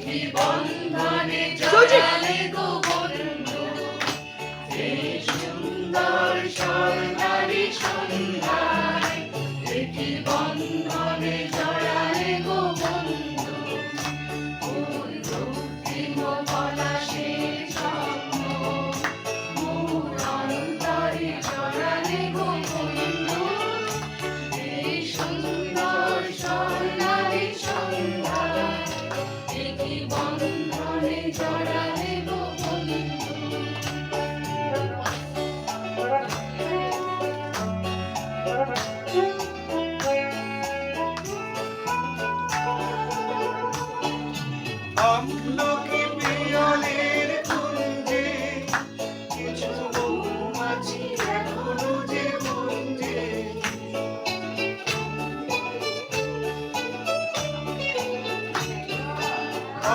কি বন্ধনে জড়ালে গো বন্ধু, এই সুন্দর স্বর্ণালী সন্ধ্যায়, কি বন্ধনে জড়ালে গো বন্ধু, ওই রক্তিম পলাশের স্বপ্ন মোর অন্তরে জড়ালে গো বন্ধু, এই সুন্দর স্বর্ণালী সন্ধ্যায়, কি বন্ধনে জড়ালে গো বন্ধু। আমলকি পিয়ালের কুঞ্জে কিছু মৌমাছি এখনো যে গুঞ্জে,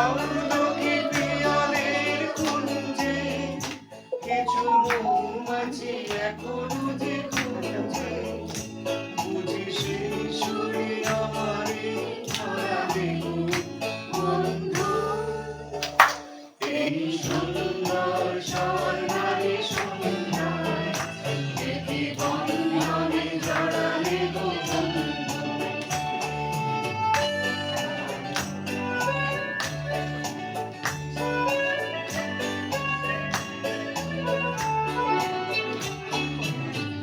আমলকি পিয়ালের কুঞ্জে কিছু মৌমাছি এখনো যে গুঞ্জে, বুঝি সেই সুরে আমারে ছড়ালে বন্ধু, এই সুন্দর স্বর্ণালী সন্ধ্যায়, কি বন্ধনে জড়ালে গো বন্ধু।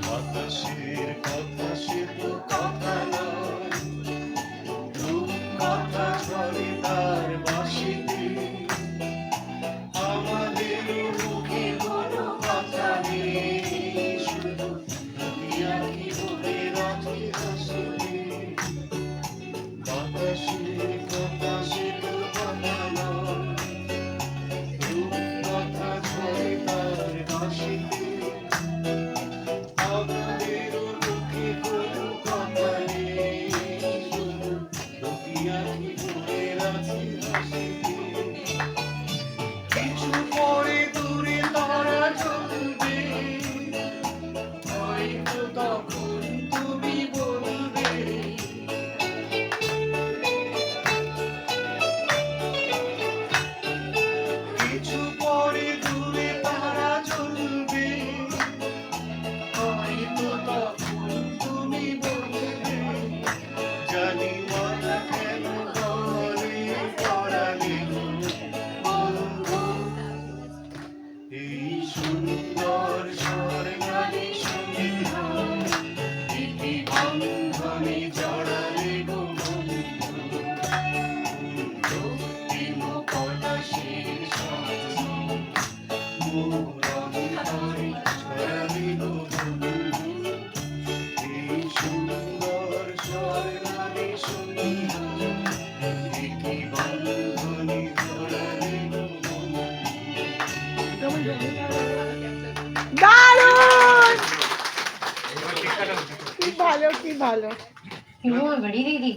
বাতাসের কথা সে তো কথা নয়, রূপকথা ঝরে তার বাঁশিতে, আমাদের মুখে কোনো কথা নেই, শুধু ইয়াকি বলে রাখি হাসিতে। বাতাসের কথা সে তো কথা নয়, রূপকথা ঝরে তার বাঁশিতে, আমাদের মুখে কোনো কথা নেই, শুধু ইয়াকি বলে রাখি হাসিতে। কিছু পরে দূরে তারা চলবে, হয়তো তখন তুমি বলবে, কিছু পরে দূরে তারা চলবে, হয়তো তখন তুমি বলবে, জানি মানা কেন করে পড়ালে গো বন্ধু, এই সুন্দর স্বর্ণালী সন্ধ্যায়, কি বন্ধনে জড়ালে গো বন্ধু, রক্তিম পলাশের স্বপ্ন মোর অন্তরে জড়ালে গো বন্ধু, এই সুন্দর স্বর্ণালী সন্ধ্যায়, কি বন্ধনে জড়ালে গো বন্ধু। দারুণ! কি ভালো, কি ভালো। বড়ি দিদি